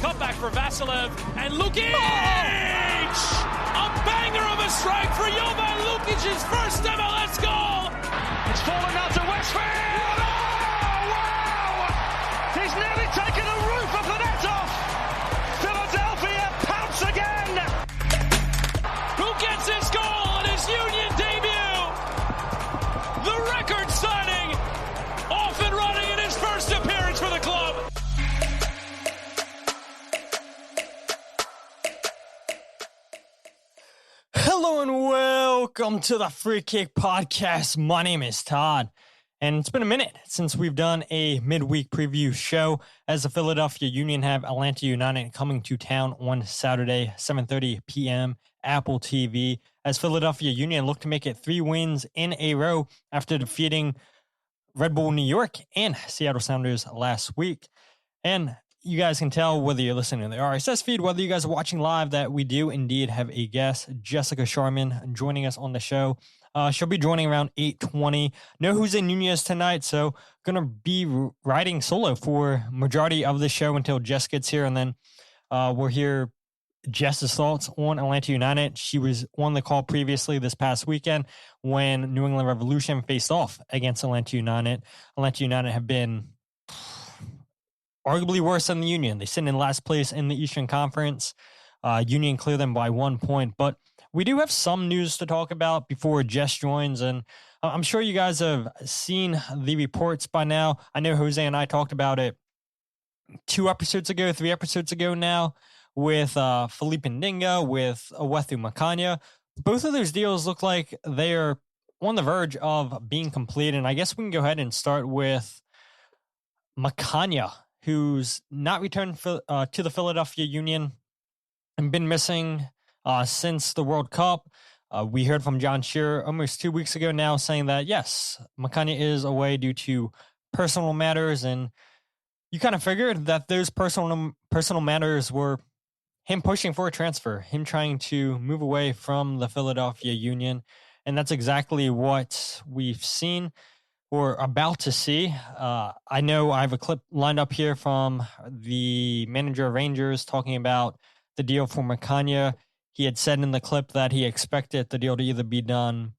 Cutback for Vasilev, and Lukic! A banger of a strike for Jovan Lukic's first MLS goal! It's fallen out to Westfield! Oh, wow! He's nearly taken the roof of the net off! Philadelphia pounce again! Who gets his goal on his Union debut? The record signing, off and running in his first appearance for the club. Hello and welcome to the Free Kick Podcast. My name is Todd, and it's been a minute since we've done a midweek preview show as the Philadelphia Union have Atlanta United coming to town on Saturday, 7:30 p.m. Apple TV, as Philadelphia Union look to make it 3 wins in a row after defeating Red Bull New York and Seattle Sounders last week. And you guys can tell whether you're listening to the RSS feed, whether you guys are watching live, that we do indeed have a guest, Jessica Charman, joining us on the show. She'll be joining around 8:20. No Jose Nunez tonight, so going to be riding solo for majority of the show until Jess gets here, and then we'll hear Jess's thoughts on Atlanta United. She was on the call previously this past weekend when New England Revolution faced off against Atlanta United. Atlanta United have been arguably worse than the Union. They sit in last place in the Eastern Conference. Union clear them by 1 point. But we do have some news to talk about before Jess joins. And I'm sure you guys have seen the reports by now. I know Jose and I talked about it 3 episodes ago now, with Philippe Ndinga, with Olwethu Makhanya. Both of those deals look like they are on the verge of being completed. And I guess we can go ahead and start with Makhanya, who's not returned to the Philadelphia Union and been missing since the World Cup. We heard from John Shearer almost 2 weeks ago now saying that, yes, Makhanya is away due to personal matters. And you kind of figured that those personal matters were him pushing for a transfer, him trying to move away from the Philadelphia Union. And that's exactly what we've seen or about to see. I know I have a clip lined up here from the manager of Rangers talking about the deal for Makhanya. He had said in the clip that he expected the deal to either be done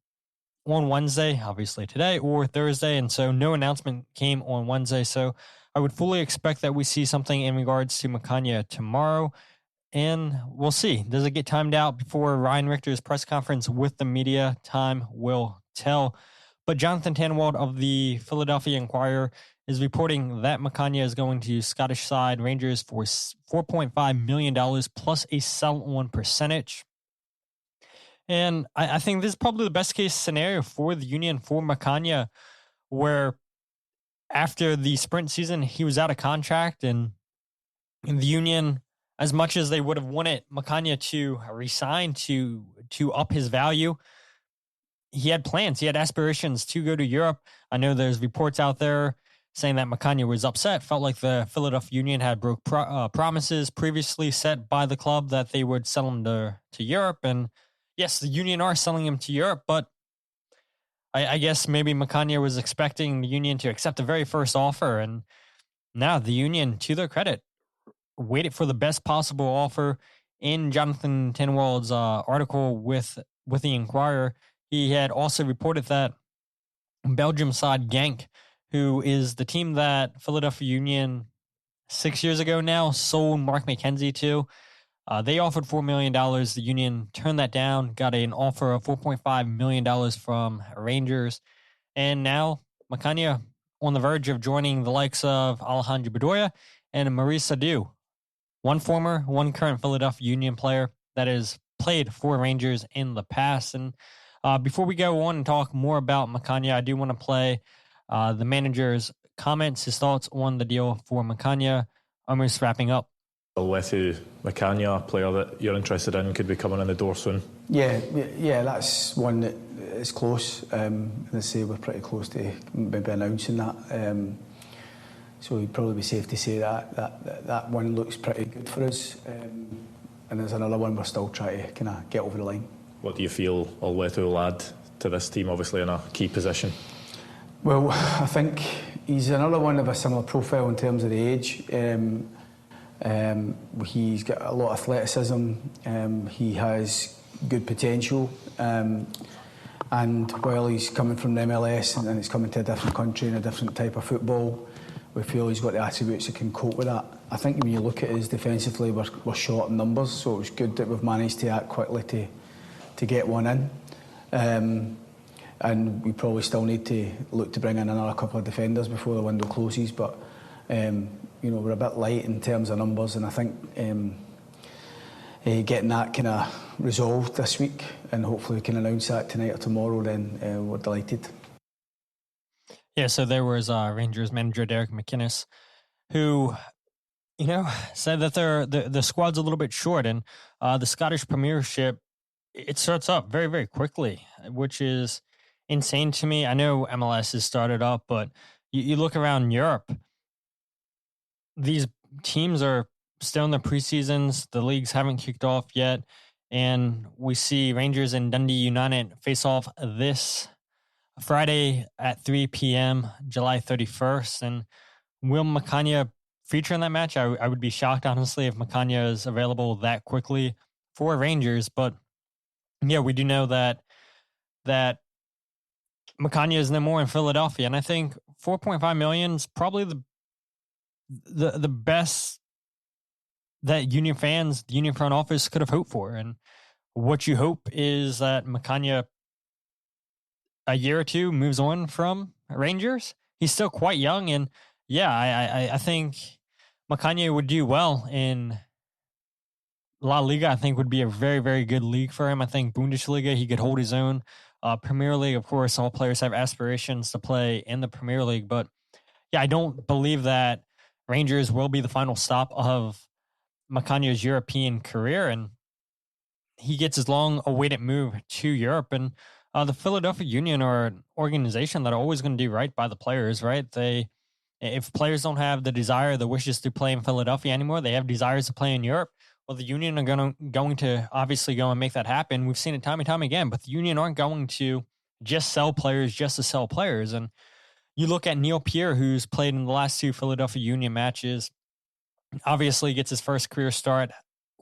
on Wednesday, obviously today, or Thursday. And so no announcement came on Wednesday. So I would fully expect that we see something in regards to Makhanya tomorrow. And we'll see. Does it get timed out before Ryan Richter's press conference with the media? Time will tell. But Jonathan Tannenwald of the Philadelphia Inquirer is reporting that Makhanya is going to Scottish side Rangers for $4.5 million plus a sell-on percentage. And I think this is probably the best case scenario for the Union for Makhanya, where after the sprint season, he was out of contract, and the Union, as much as they would have wanted Makhanya to resign to up his value, he had plans. He had aspirations to go to Europe. I know there's reports out there saying that Makhanya was upset, felt like the Philadelphia Union had broke promises previously set by the club that they would sell him to Europe. And yes, the Union are selling him to Europe, but I guess maybe Makhanya was expecting the Union to accept the very first offer. And now the Union, to their credit, waited for the best possible offer. In Jonathan Tannenwald's article with the Inquirer, he had also reported that Belgium side Genk, who is the team that Philadelphia Union 6 years ago now sold Mark McKenzie to, they offered $4 million. The Union turned that down, got an offer of $4.5 million from Rangers. And now Makhanya on the verge of joining the likes of Alejandro Bedoya and Maurice Sadu, one former, one current Philadelphia Union player that has played for Rangers in the past. And before we go on and talk more about Makhanya, I do want to play the manager's comments, his thoughts on the deal for Makhanya, almost wrapping up. Olwethu Makhanya, a player that you're interested in, could be coming in the door soon. Yeah, that's one that is close. As I say, we're pretty close to maybe announcing that. So it'd probably be safe to say that one looks pretty good for us. And there's another one we're still trying to kind of get over the line. What do you feel Olwethu will add to this team, obviously in a key position? Well, I think he's another one of a similar profile in terms of the age. He's got a lot of athleticism. He has good potential. And while he's coming from the MLS and he's coming to a different country and a different type of football, we feel he's got the attributes that can cope with that. I think when you look at us defensively, we're short in numbers, so it was good that we've managed to act quickly to get one in. And we probably still need to look to bring in another couple of defenders before the window closes, but we're a bit light in terms of numbers, and I think getting that kind of resolved this week, and hopefully we can announce that tonight or tomorrow, then we're delighted. Yeah, so there was Rangers manager Derek McInnes, who, said that the squad's a little bit short, and the Scottish Premiership, it starts up very, very quickly, which is insane to me. I know MLS has started up, but you look around Europe, these teams are still in the preseasons. The leagues haven't kicked off yet, and we see Rangers and Dundee United face off this Friday at 3 p.m., July 31st. And will Makhanya feature in that match? I would be shocked, honestly, if Makhanya is available that quickly for Rangers. But yeah, we do know that Makhanya is no more in Philadelphia, and I think 4.5 million is probably the best that Union fans, the Union front office could have hoped for. And what you hope is that Makhanya, a year or two, moves on from Rangers. He's still quite young, and yeah, I think Makhanya would do well in La Liga. I think would be a very, very good league for him. I think Bundesliga, he could hold his own. Premier League, of course, all players have aspirations to play in the Premier League, but yeah, I don't believe that Rangers will be the final stop of Makhanya's European career, and he gets his long-awaited move to Europe. And the Philadelphia Union are an organization that are always going to do right by the players, right? If players don't have the desire, the wishes to play in Philadelphia anymore, they have desires to play in Europe. Well, the Union are going to obviously go and make that happen. We've seen it time and time again, but the Union aren't going to just sell players just to sell players. And you look at Neil Pierre, who's played in the last two Philadelphia Union matches, obviously gets his first career start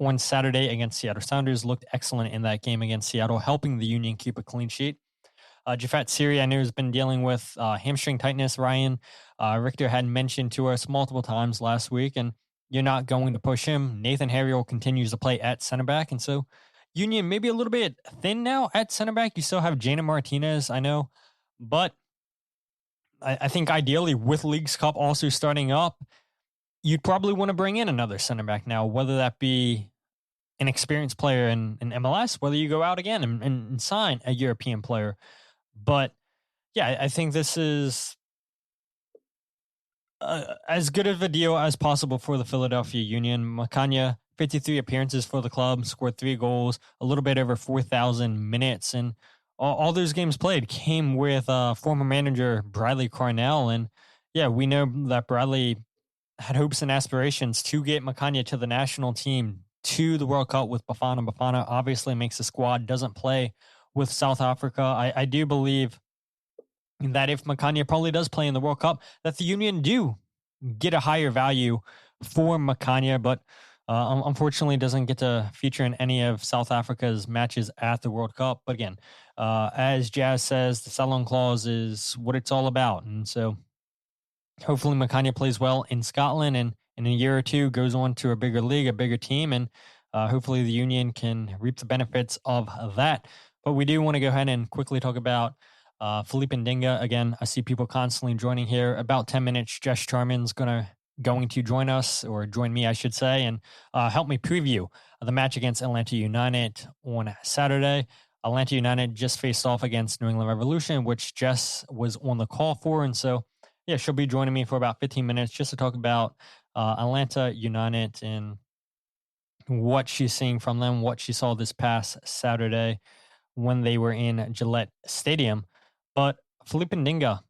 on Saturday against Seattle Sounders, looked excellent in that game against Seattle, helping the Union keep a clean sheet. Jafet Siri, I know, has been dealing with hamstring tightness. Ryan Richter had mentioned to us multiple times last week, and you're not going to push him. Nathan Harriel continues to play at center back, and so Union maybe a little bit thin now at center back. You still have Jana Martinez, I know, but I think ideally with Leagues Cup also starting up, you'd probably want to bring in another center back now, whether that be an experienced player in MLS, whether you go out again and sign a European player. But yeah, I think this is as good of a deal as possible for the Philadelphia Union. Makhanya, 53 appearances for the club, scored 3 goals, a little bit over 4,000 minutes, and all those games played came with former manager Bradley Carnell. And yeah, we know that Bradley had hopes and aspirations to get Makhanya to the national team, to the World Cup with Bafana. Bafana obviously makes the squad, doesn't play with South Africa. I do believe that if Makhanya probably does play in the World Cup, that the Union do get a higher value for Makhanya, but unfortunately doesn't get to feature in any of South Africa's matches at the World Cup. But again, as Jazz says, the sell-on clause is what it's all about. And so hopefully Makhanya plays well in Scotland and in a year or two goes on to a bigger league, a bigger team, and hopefully the Union can reap the benefits of that. But we do want to go ahead and quickly talk about Philippe Ndinga. Again, I see people constantly joining here. About 10 minutes, Jessica Charman's going to join us, or join me, I should say, and help me preview the match against Atlanta United on Saturday. Atlanta United just faced off against New England Revolution, which Jess was on the call for. And so, yeah, she'll be joining me for about 15 minutes just to talk about Atlanta United and what she's seeing from them, what she saw this past Saturday when they were in Gillette Stadium. But Philippe Ndinga,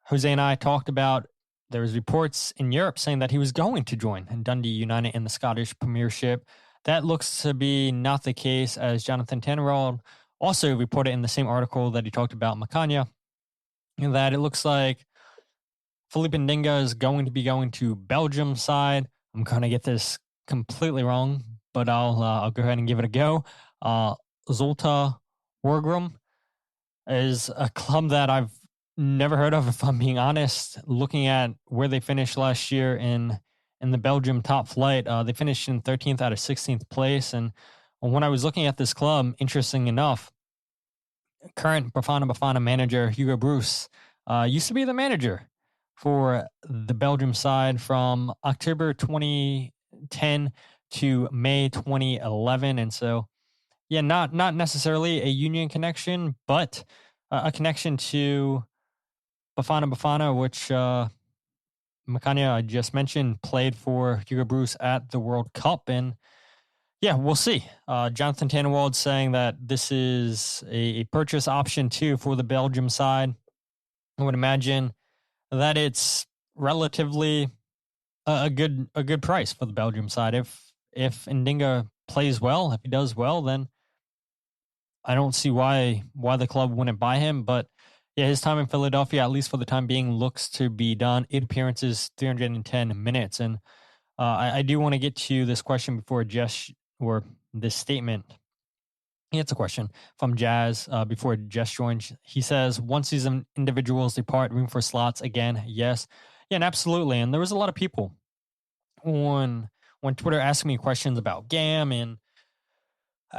Jose and I talked about, there was reports in Europe saying that he was going to join Dundee United in the Scottish Premiership. That looks to be not the case, as Jonathan Tannerald also reported in the same article that he talked about Makhanya, that it looks like Philippe Ndinga is going to be going to Belgium side. I'm going to get this completely wrong, but I'll go ahead and give it a go. Zulte Waregem is a club that I've never heard of, if I'm being honest. Looking at where they finished last year in the Belgium top flight, they finished in 13th out of 16th place. And when I was looking at this club, interesting enough, current Bafana manager Hugo Broos used to be the manager for the Belgium side from October 2010 to May 2011. And so, yeah, not necessarily a Union connection, but a connection to Bafana, which Makhanya, I just mentioned, played for Hugo Broos at the World Cup. And yeah, we'll see. Jonathan Tannenwald saying that this is a purchase option too for the Belgium side. I would imagine that it's relatively a good price for the Belgium side. If Ndinga plays well, if he does well, then I don't see why the club wouldn't buy him. But yeah, his time in Philadelphia, at least for the time being, looks to be done. 8 appearances, 310 minutes. And I do want to get to this question before Jess, or this statement. It's a question from Jazz before Jess joins. He says, once season individuals depart, room for slots again. Yes. Yeah, and absolutely. And there was a lot of people on Twitter asking me questions about GAM and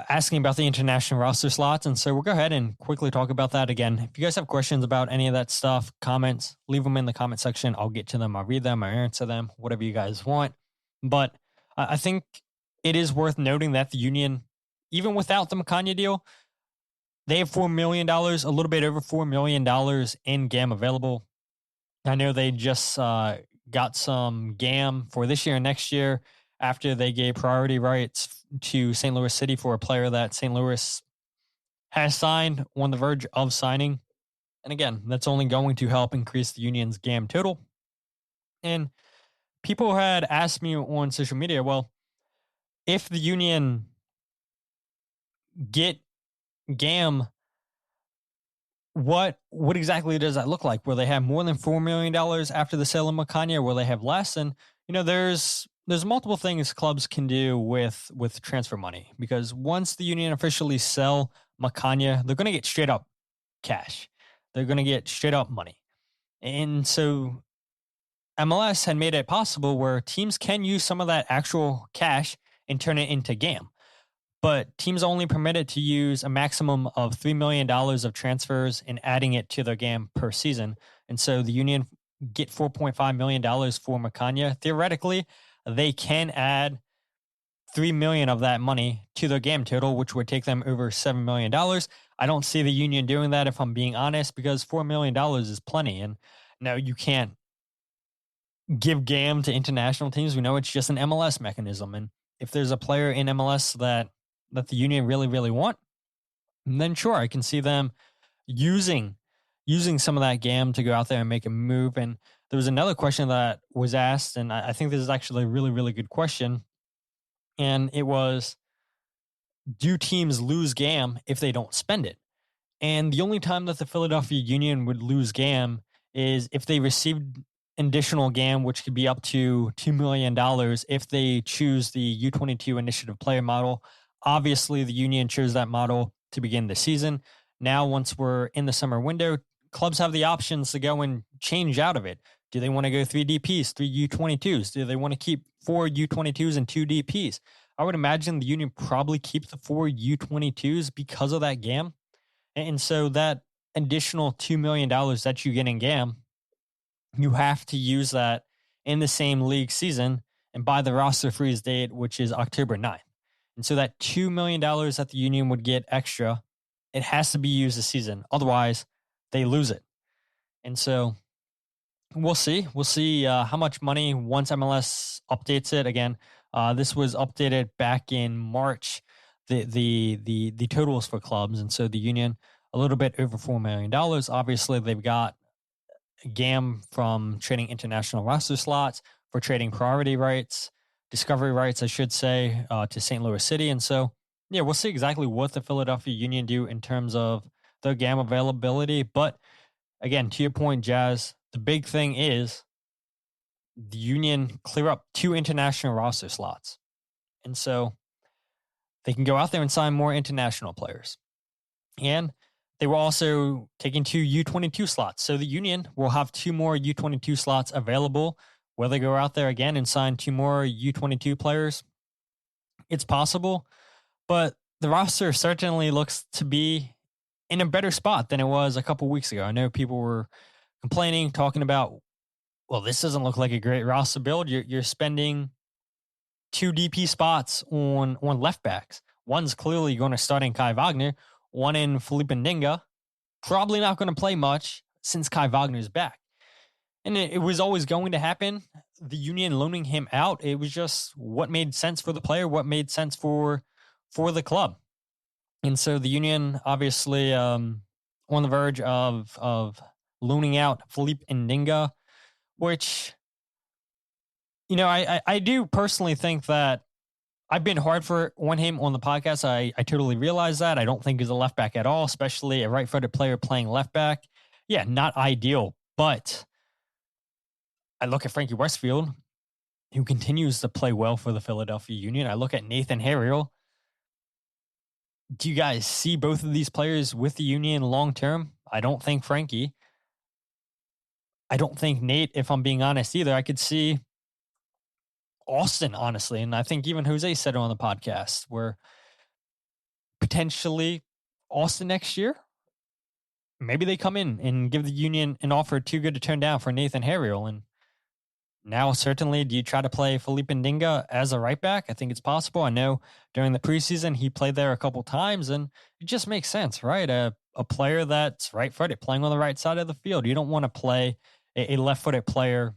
asking about the international roster slots. And so we'll go ahead and quickly talk about that again. If you guys have questions about any of that stuff, comments, leave them in the comment section. I'll get to them. I'll read them. I'll answer them, whatever you guys want. But I think it is worth noting that the Union, even without the Makhanya deal, they have $4 million, a little bit over $4 million in GAM available. I know they just got some GAM for this year and next year after they gave priority rights to St. Louis City for a player that St. Louis has signed, on the verge of signing. And again, that's only going to help increase the Union's GAM total. And people had asked me on social media, well, if the Union get GAM, what exactly does that look like? Will they have more than $4 million after the sale of Makhanya, or will they have less? And, there's multiple things clubs can do with transfer money, because once the Union officially sell Makhanya, they're going to get straight up cash. They're going to get straight up money. And so MLS had made it possible where teams can use some of that actual cash and turn it into GAM. But teams are only permitted to use a maximum of $3 million of transfers and adding it to their GAM per season. And so the Union get $4.5 million for Makhanya. Theoretically, they can add $3 million of that money to their GAM total, which would take them over $7 million. I don't see the Union doing that, if I'm being honest, because $4 million is plenty. And no, you can't give GAM to international teams. We know it's just an MLS mechanism. And if there's a player in MLS that the Union really, really want, then sure, I can see them using some of that GAM to go out there and make a move. And there was another question that was asked, and I think this is actually a really, really good question. And it was, do teams lose GAM if they don't spend it? And the only time that the Philadelphia Union would lose GAM is if they received additional GAM, which could be up to $2 million if they choose the U22 initiative player model. Obviously, the Union chose that model to begin the season. Now, once we're in the summer window, clubs have the options to go and change out of it. Do they want to go 3 DPs, 3 U22s? Do they want to keep 4 U22s and 2 DPs? I would imagine the Union probably keep the 4 U22s because of that GAM. And so that additional $2 million that you get in GAM, you have to use that in the same league season and by the roster freeze date, which is October 9th. And so that $2 million that the Union would get extra, it has to be used this season. Otherwise, they lose it. And so we'll see. We'll see how much money once MLS updates it. Again, this was updated back in March, the totals for clubs. And so the Union, a little bit over $4 million. Obviously, they've got GAM from trading international roster slots, for trading priority rights, discovery rights, I should say, to St. Louis City. And so, yeah, we'll see exactly what the Philadelphia Union do in terms of the GAM availability. But again, to your point, Jazz, the big thing is the Union clear up 2 international roster slots. And so they can go out there and sign more international players. And they were also taking 2 U22 slots. So the Union will have 2 more U22 slots available. Will they go out there again and sign 2 more U22 players? It's possible, but the roster certainly looks to be in a better spot than it was a couple weeks ago. I know people were complaining, talking about, well, this doesn't look like a great roster build. You're spending 2 DP spots on left backs. One's clearly going to start in Kai Wagner, one in Philippe Ndinga. Probably not going to play much since Kai Wagner's back. And it was always going to happen. The Union loaning him out, it was just what made sense for the player, what made sense for the club. And so the Union obviously on the verge of loaning out Philippe Ndinga, which, you know, I do personally think that I've been hard on him on the podcast. I totally realize that. I don't think he's a left back at all, especially a right-footed player playing left back. Yeah, not ideal. But I look at Frankie Westfield, who continues to play well for the Philadelphia Union. I look at Nathan Harriel. Do you guys see both of these players with the Union long-term? I don't think Frankie. I don't think Nate, if I'm being honest, either. I could see Austin, honestly, and I think even Jose said it on the podcast, where potentially Austin next year, maybe they come in and give the Union an offer too good to turn down for Nathan Harriel. And now, certainly, do you try to play Philippe Ndinga as a right back? I think it's possible. I know during the preseason he played there a couple times, and it just makes sense, right? A player that's right-footed, playing on the right side of the field. You don't want to play a left-footed player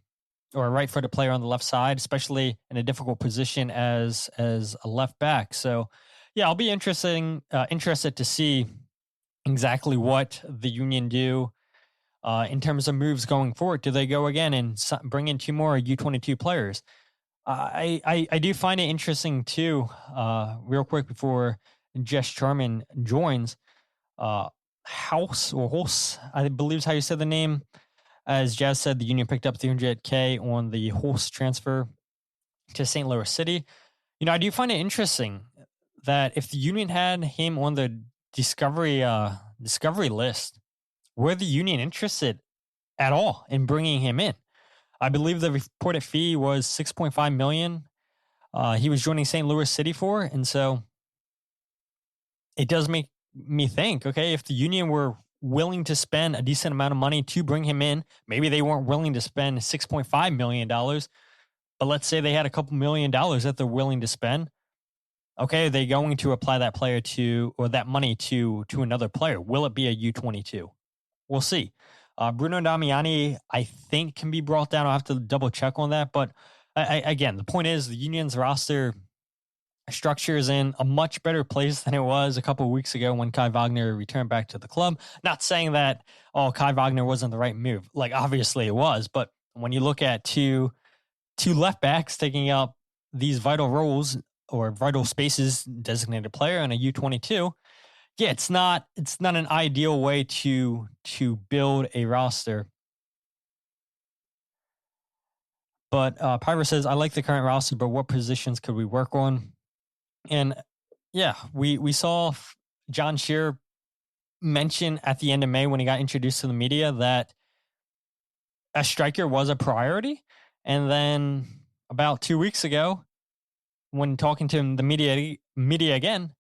or a right-footed player on the left side, especially in a difficult position as a left back. So, yeah, I'll be interested to see exactly what the Union do in terms of moves going forward. Do they go again and bring in 2 more U22 players? I do find it interesting too. Real quick before Jessica Charman joins, House, I believe is how you said the name. As Jazz said, the Union picked up $300K on the Hulse transfer to St. Louis City. You know, I do find it interesting that if the Union had him on the discovery list, were the Union interested at all in bringing him in? I believe the reported fee was $6.5 million. He was joining St. Louis City for, and so it does make me think, okay, if the Union were willing to spend a decent amount of money to bring him in, maybe they weren't willing to spend $6.5 million, but let's say they had a couple $1 million that they're willing to spend. Okay, are they going to apply that player or that money to another player? Will it be a U22? We'll see. Bruno Damiani, I think, can be brought down. I'll have to double check on that. But again, the point is the Union's roster structure is in a much better place than it was a couple of weeks ago when Kai Wagner returned back to the club. Not saying that, Kai Wagner wasn't the right move. Like, obviously it was. But when you look at two left backs taking up these vital roles or vital spaces, designated player and a U22, yeah, it's not an ideal way to build a roster. But Pyro says, I like the current roster, but what positions could we work on? And yeah, we saw John Shearer mention at the end of May when he got introduced to the media that a striker was a priority. And then about 2 weeks ago, when talking to the media again,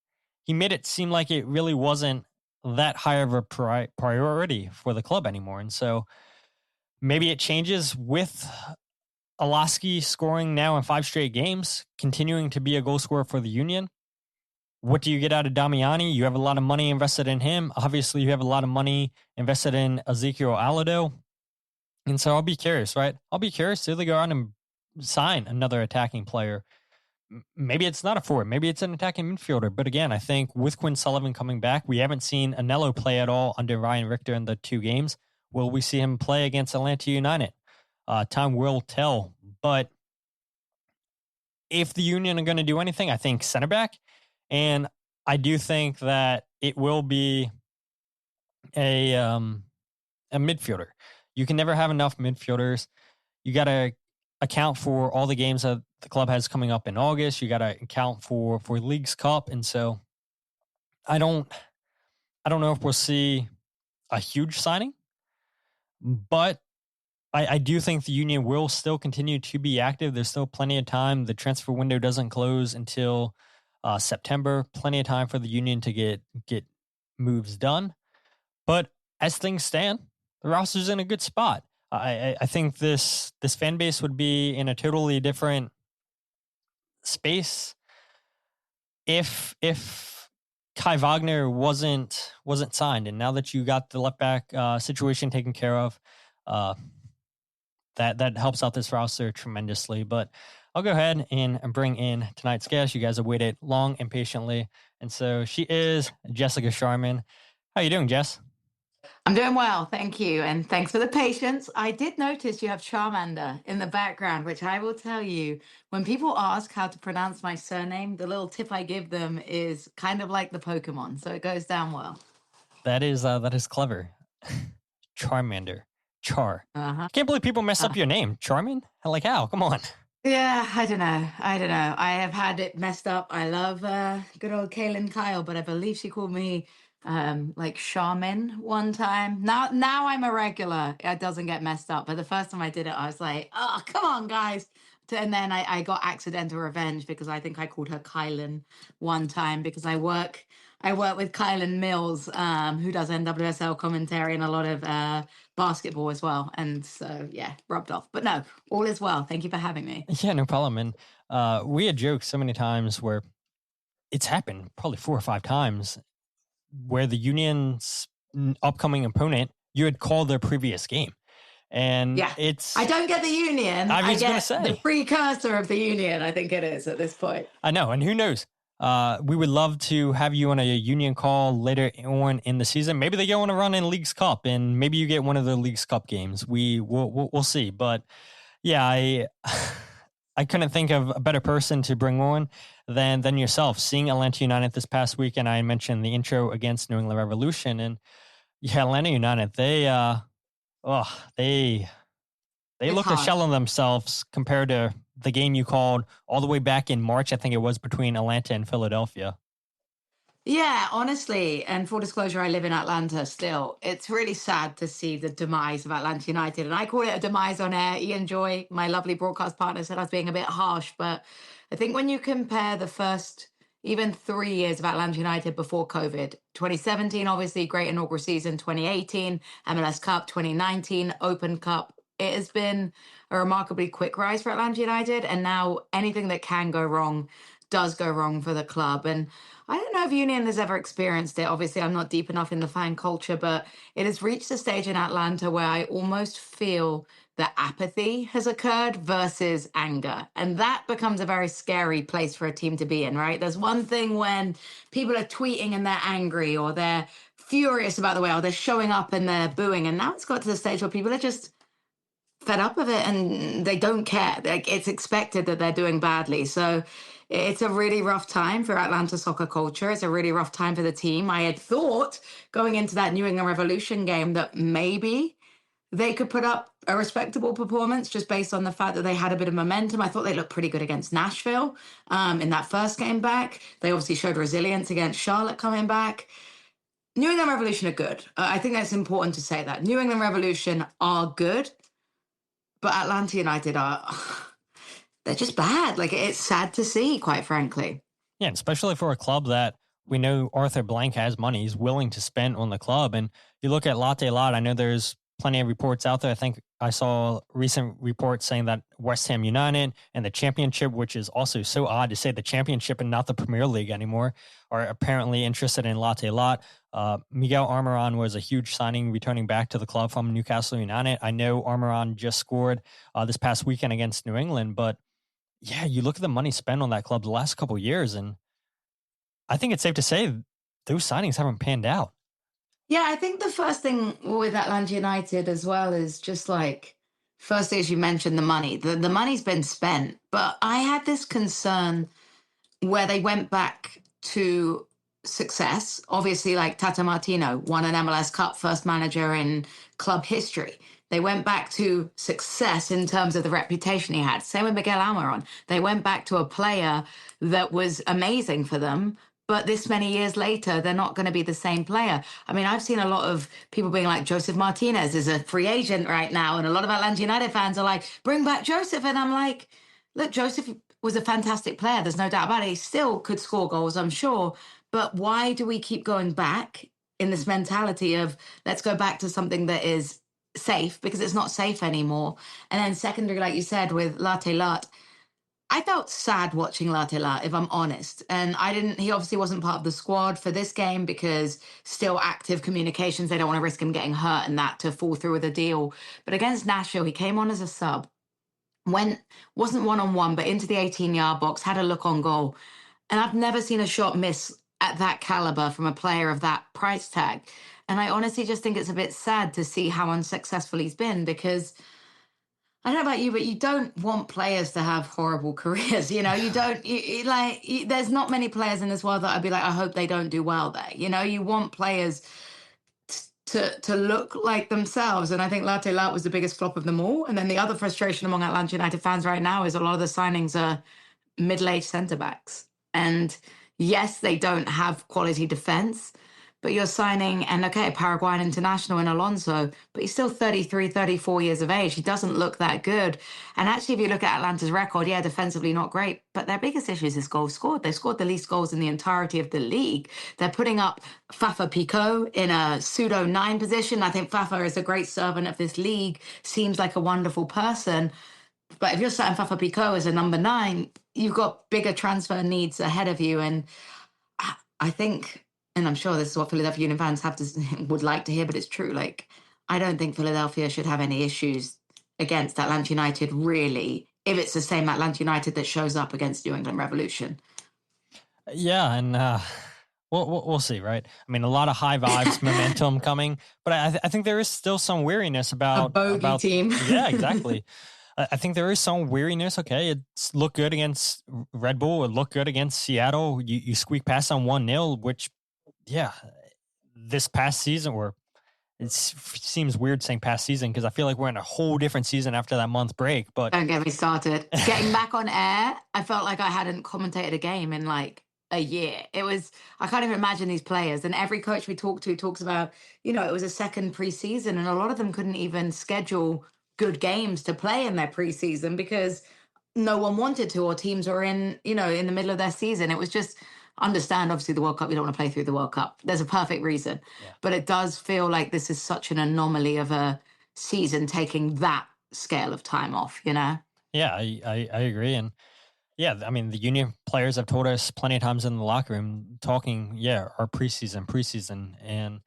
he made it seem like it really wasn't that high of a priority for the club anymore. And so maybe it changes with Alaski scoring now in 5 straight games, continuing to be a goal scorer for the Union. What do you get out of Damiani? You have a lot of money invested in him. Obviously, you have a lot of money invested in Ezekiel Alado. And so I'll be curious, right? I'll be curious. Do they go out and sign another attacking player? Maybe it's not a forward. Maybe it's an attacking midfielder. But again, I think with Quinn Sullivan coming back, we haven't seen Anello play at all under Ryan Richter in the 2 games. Will we see him play against Atlanta United? Time will tell. But if the Union are going to do anything, I think center back. And I do think that it will be a midfielder. You can never have enough midfielders. You got to account for all the games that the club has coming up in August. You got to account for Leagues Cup. And so I don't know if we'll see a huge signing, but I do think the Union will still continue to be active. There's still plenty of time. The transfer window doesn't close until September. Plenty of time for the Union to get moves done. But as things stand, the roster's in a good spot. I think this fan base would be in a totally different space if Kai Wagner wasn't signed. And now that you got the left back situation taken care of, that helps out this roster tremendously. But I'll go ahead and bring in tonight's guest. You guys have waited long and patiently. And so she is Jessica Charman. How you doing, Jess? I'm doing well, thank you. And thanks for the patience. I did notice you have Charmander in the background, which I will tell you, when people ask how to pronounce my surname, the little tip I give them is kind of like the Pokemon. So it goes down well. That is clever. Charmander. Char. Uh-huh. I can't believe people mess up your name. Charmin? Like how? Come on. Yeah, I don't know. I have had it messed up. I love good old Kaylin Kyle, but I believe she called me like Charmin one time. Now I'm a regular. It doesn't get messed up. But the first time I did it, I was like, oh, come on, guys. And then I got accidental revenge because I think I called her Kylan one time because I work with Kylan Mills, who does NWSL commentary and a lot of basketball as well. And so, yeah, rubbed off. But no, all is well. Thank you for having me. Yeah, no problem. And we had joked so many times where it's happened probably 4 or 5 times where the Union's upcoming opponent, you had called their previous game. And yeah, I don't get the Union. I get the precursor of the Union, I think it is at this point. I know. And who knows? We would love to have you on a Union call later on in the season. Maybe they go on a run in Leagues Cup, and maybe you get one of the Leagues Cup games. We'll see. But yeah, I couldn't think of a better person to bring on than yourself. Seeing Atlanta United this past weekend, I mentioned the intro against New England Revolution, and yeah, Atlanta United, they looked a shell of themselves compared to the game you called all the way back in March. I think it was between Atlanta and Philadelphia. Yeah, honestly, and full disclosure, I live in Atlanta still. It's really sad to see the demise of Atlanta United. And I call it a demise on air. Ian Joy, my lovely broadcast partner, said I was being a bit harsh. But I think when you compare the first even 3 years of Atlanta United before COVID, 2017, obviously, great inaugural season, 2018, MLS Cup, 2019, Open Cup. It has been a remarkably quick rise for Atlanta United. And now anything that can go wrong does go wrong for the club. And I don't know if Union has ever experienced it. Obviously, I'm not deep enough in the fan culture, but it has reached a stage in Atlanta where I almost feel that apathy has occurred versus anger. And that becomes a very scary place for a team to be in, right? There's one thing when people are tweeting and they're angry or they're furious about the way, or they're showing up and they're booing. And now it's got to the stage where people are just fed up of it and they don't care. Like, it's expected that they're doing badly. So it's a really rough time for Atlanta soccer culture. It's a really rough time for the team. I had thought going into that New England Revolution game that maybe they could put up a respectable performance just based on the fact that they had a bit of momentum. I thought they looked pretty good against Nashville in that first game back. They obviously showed resilience against Charlotte coming back. New England Revolution are good. I think that's important to say that. New England Revolution are good, but Atlanta United they're just bad. Like, it's sad to see, quite frankly. Yeah, especially for a club that we know Arthur Blank has money. He's willing to spend on the club. And you look at Latte Lot, I know there's plenty of reports out there. I think I saw recent reports saying that West Ham United and the Championship, which is also so odd to say the Championship and not the Premier League anymore, are apparently interested in Latte Lot. Miguel Almiron was a huge signing returning back to the club from Newcastle United. I know Almiron just scored this past weekend against New England, but yeah, you look at the money spent on that club the last couple of years, and I think it's safe to say those signings haven't panned out. Yeah, I think the first thing with Atlanta United as well is just like, firstly, as you mentioned, the money. The money's been spent, but I had this concern where they went back to success. Obviously, like Tata Martino won an MLS Cup, first manager in club history. They went back to success in terms of the reputation he had. Same with Miguel Almiron. They went back to a player that was amazing for them. But this many years later, they're not going to be the same player. I mean, I've seen a lot of people being like, Joseph Martinez is a free agent right now. And a lot of Atlanta United fans are like, bring back Joseph. And I'm like, look, Joseph was a fantastic player. There's no doubt about it. He still could score goals, I'm sure. But why do we keep going back in this mentality of let's go back to something that is safe, because it's not safe anymore? And then secondary, like you said, with Latte Lat, I felt sad watching Latte Lat, if I'm honest. And he obviously wasn't part of the squad for this game because still active communications. They don't want to risk him getting hurt and that to fall through with a deal. But against Nashville, he came on as a sub, wasn't one-on-one, but into the 18-yard box, had a look on goal. And I've never seen a shot miss at that caliber from a player of that price tag. And I honestly just think it's a bit sad to see how unsuccessful he's been, because I don't know about you, but you don't want players to have horrible careers. You don't, there's not many players in this world that I'd be like, I hope they don't do well there. You want players to look like themselves. And I think Latte Lat was the biggest flop of them all. And then the other frustration among Atlanta United fans right now is a lot of the signings are middle-aged centre-backs. And yes, they don't have quality defence, but you're signing, and okay, Paraguayan international in Alonso, but he's still 33, 34 years of age. He doesn't look that good. And actually, if you look at Atlanta's record, yeah, defensively not great, but their biggest issue is goals scored. They scored the least goals in the entirety of the league. They're putting up Fafa Picault in a pseudo 9 position. I think Fafa is a great servant of this league, seems like a wonderful person. But if you're starting Fafa Picault as a number 9, you've got bigger transfer needs ahead of you. And I think, and I'm sure this is what Philadelphia Union fans would like to hear, but it's true. Like, I don't think Philadelphia should have any issues against Atlanta United, really, if it's the same Atlanta United that shows up against New England Revolution. Yeah, and we'll see, right? I mean, a lot of high vibes, momentum coming, but I think there is still some weariness about a bogey team. Yeah, exactly. I think there is some weariness. Okay, it's looked good against Red Bull. It looked good against Seattle. You squeak past on 1-0, which, yeah, this past season, or it seems weird saying past season because I feel like we're in a whole different season after that month break. But don't get me started. Getting back on air, I felt like I hadn't commentated a game in like a year. I can't even imagine these players. And every coach we talk to talks about, it was a second preseason, and a lot of them couldn't even schedule good games to play in their preseason because no one wanted to, or teams were in the middle of their season. It was just, understand, obviously, the World Cup, you don't want to play through the World Cup. There's a perfect reason. Yeah. But it does feel like this is such an anomaly of a season taking that scale of time off, Yeah, I agree. And yeah, I mean, the Union players have told us plenty of times in the locker room talking, our preseason. And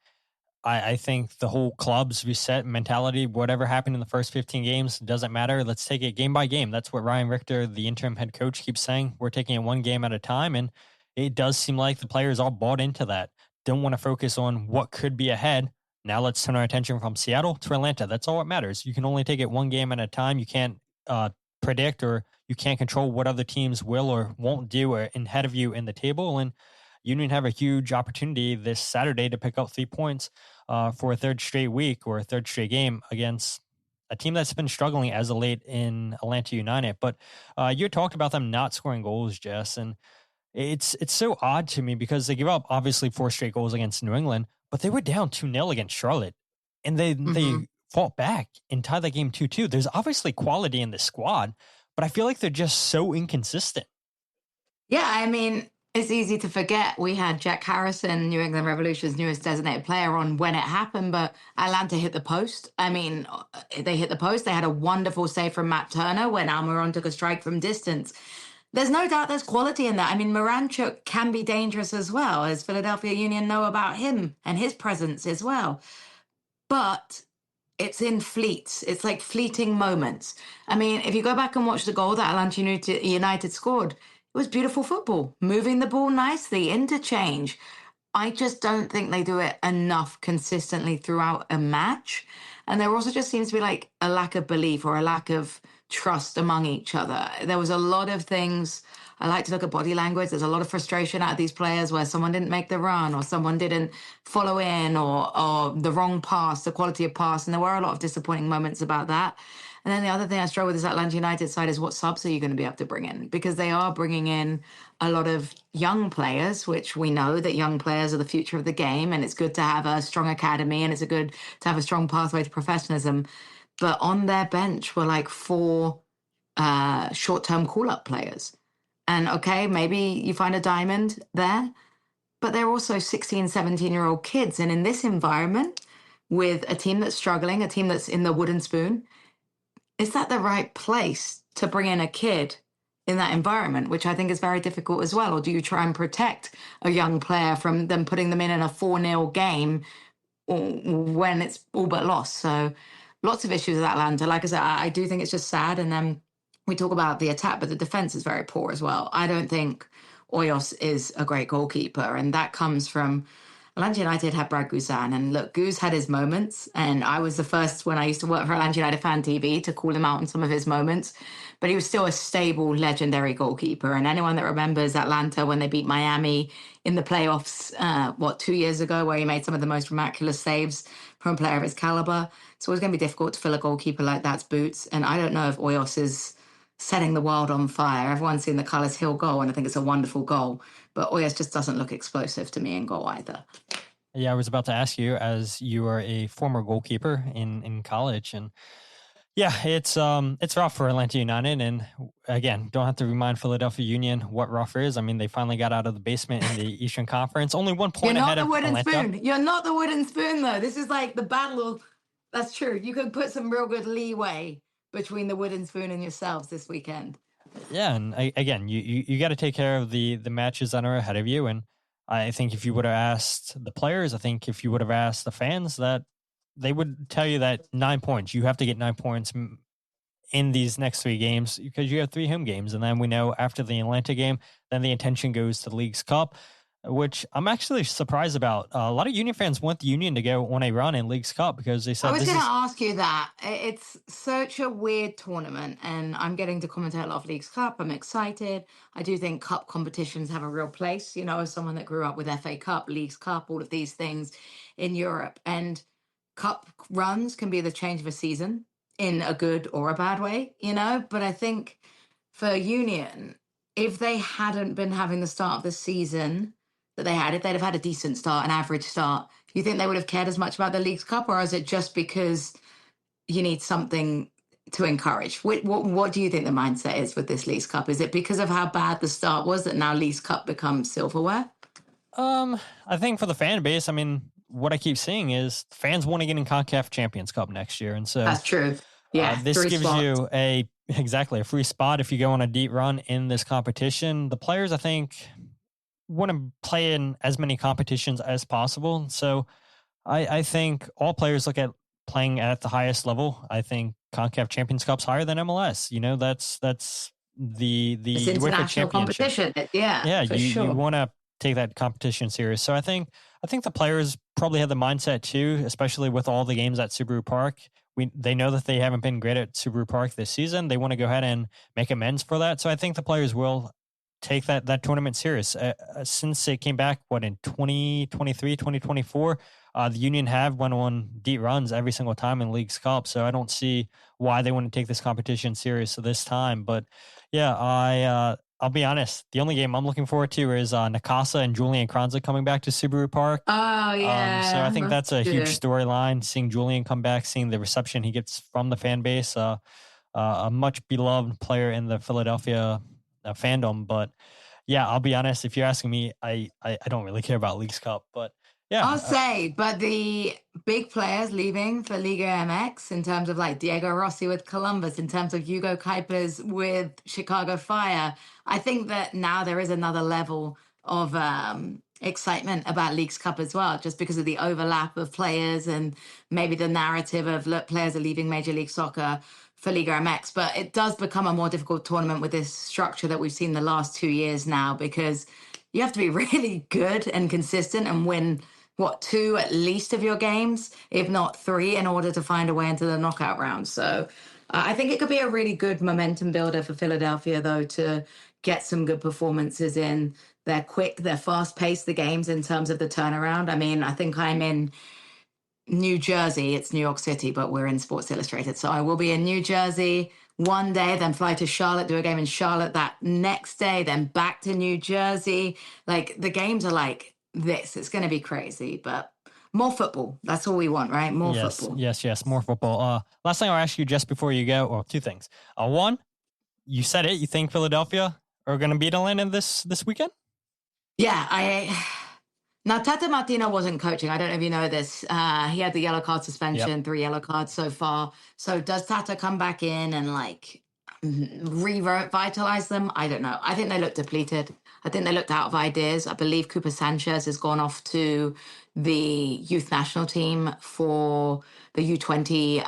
I think the whole club's reset mentality, whatever happened in the first 15 games, doesn't matter. Let's take it game by game. That's what Ryan Richter, the interim head coach, keeps saying. We're taking it one game at a time. And it does seem like the players all bought into that. Don't want to focus on what could be ahead. Now let's turn our attention from Seattle to Atlanta. That's all that matters. You can only take it one game at a time. You can't predict, or you can't control what other teams will or won't do ahead of you in the table. And Union have a huge opportunity this Saturday to pick up 3 points for a third straight week or a third straight game against a team that's been struggling as of late in Atlanta United. But you talked about them not scoring goals, Jess, and it's so odd to me because they give up obviously 4 straight goals against New England, but they were down 2-0 against Charlotte, and they fought back and tied that game 2-2. There's obviously quality in the squad, but I feel like they're just so inconsistent. Yeah, I mean, it's easy to forget we had Jack Harrison, New England Revolution's newest designated player, on when it happened, but Atlanta hit the post. I mean, they hit the post. They had a wonderful save from Matt Turner when Almiron took a strike from distance. There's no doubt there's quality in that. I mean, Moranchuk can be dangerous as well, as Philadelphia Union know about him and his presence as well. But it's in fleets. It's like fleeting moments. I mean, if you go back and watch the goal that Atlanta United scored, it was beautiful football, moving the ball nicely, interchange. I just don't think they do it enough consistently throughout a match. And there also just seems to be like a lack of belief or a lack of trust among each other. There was a lot of things. I like to look at body language. There's a lot of frustration out of these players where someone didn't make the run or someone didn't follow in or the wrong pass, the quality of pass. And there were a lot of disappointing moments about that. And then the other thing I struggle with is Atlanta United side is what subs are you going to be able to bring in? Because they are bringing in a lot of young players, which we know that young players are the future of the game. And it's good to have a strong academy and it's good to have a strong pathway to professionalism. But on their bench were like 4 short-term call-up players. And okay, maybe you find a diamond there, but they're also 16, 17-year-old kids. And in this environment, with a team that's struggling, a team that's in the wooden spoon, is that the right place to bring in a kid in that environment, which I think is very difficult as well? Or do you try and protect a young player from them putting them in a 4-0 game when it's all but lost? So lots of issues with Atlanta. Like I said, I do think it's just sad. And then we talk about the attack, but the defense is very poor as well. I don't think Oyos is a great goalkeeper, and that comes from Atlanta United had Brad Guzan, and look, Guz had his moments, and I was the first when I used to work for Atlanta United Fan TV to call him out on some of his moments, but he was still a stable, legendary goalkeeper. And anyone that remembers Atlanta when they beat Miami in the playoffs, 2 years ago, where he made some of the most miraculous saves from a player of his caliber, it's always going to be difficult to fill a goalkeeper like that's boots. And I don't know if Oyos is setting the world on fire. Everyone's seen the Cullis Hill goal, and I think it's a wonderful goal. But Oyos just doesn't look explosive to me in goal either. Yeah, I was about to ask you, as you are a former goalkeeper in college, and yeah, it's rough for Atlanta United. And again, don't have to remind Philadelphia Union what rough is. I mean, they finally got out of the basement in the Eastern Conference, only 1 point ahead of Atlanta. You're not the wooden spoon, though. This is like the battle. That's true. You could put some real good leeway between the wooden spoon and yourselves this weekend. Yeah, and again, you got to take care of the matches that are ahead of you. And I think if you would have asked the players, I think if you would have asked the fans, that they would tell you that 9 points, you have to get 9 points in these next 3 games because you have 3 home games. And then we know after the Atlanta game, then the attention goes to the League's Cup, which I'm actually surprised about. A lot of Union fans want the Union to go on a run in League's Cup because they said I was going to ask you that. It's such a weird tournament, and I'm getting to commentate a lot of League's Cup. I'm excited. I do think cup competitions have a real place, you know, as someone that grew up with FA Cup, League's Cup, all of these things in Europe. And cup runs can be the change of a season in a good or a bad way, you know? But I think for Union, if they hadn't been having the start of the season that they had, if they'd have had a decent start, an average start, you think they would have cared as much about the League's Cup, or is it just because you need something to encourage? What do you think the mindset is with this League's Cup? Is it because of how bad the start was that now League's Cup becomes silverware? I think for the fan base, I mean, what I keep seeing is fans want to get in CONCACAF Champions Cup next year. And so that's true. Yeah. This gives you a free spot if you go on a deep run in this competition. The players, I think, want to play in as many competitions as possible. So I think all players look at playing at the highest level. I think CONCACAF Champions Cup's higher than MLS. You know, that's the it's international competition. Yeah, you want to take that competition serious. So I think the players probably have the mindset too, especially with all the games at Subaru Park. They know that they haven't been great at Subaru Park this season. They want to go ahead and make amends for that. So I think the players will take that tournament serious. Since it came back, in 2023, 2024, the Union have went on deep runs every single time in League's Cup. So I don't see why they want to take this competition serious this time. But yeah, I'll be honest. The only game I'm looking forward to is Nakasa and Julian Kranza coming back to Subaru Park. Oh, yeah. So I think that's a huge storyline, seeing Julian come back, seeing the reception he gets from the fan base, a much beloved player in the Philadelphia fandom. But yeah, I'll be honest, if you're asking me, I don't really care about League's Cup, but yeah. I'll say, but the big players leaving for Liga MX in terms of like Diego Rossi with Columbus, in terms of Hugo Kuipers with Chicago Fire, I think that now there is another level of excitement about League's Cup as well, just because of the overlap of players and maybe the narrative of, look, players are leaving Major League Soccer for Liga MX. But it does become a more difficult tournament with this structure that we've seen the last 2 years now, because you have to be really good and consistent and win 2 at least of your games, if not 3, in order to find a way into the knockout round. So I think it could be a really good momentum builder for Philadelphia, though, to get some good performances in. They're quick, they're fast-paced, the games in terms of the turnaround. I mean, I think I'm in New Jersey. It's New York City, but we're in Sports Illustrated. So I will be in New Jersey one day, then fly to Charlotte, do a game in Charlotte that next day, then back to New Jersey. Like, the games are like this. It's going to be crazy, but more football. That's all we want, right? More football. Yes. More football. Last thing I'll ask you just before you go, or two things. One, you said it. You think Philadelphia are going to beat Atlanta this weekend? Yeah, Now, Tata Martino wasn't coaching. I don't know if you know this. He had the yellow card suspension, 3 yellow cards so far. So does Tata come back in and like revitalize them? I don't know. I think they look depleted. I think they looked out of ideas. I believe Cooper Sanchez has gone off to the youth national team for the U20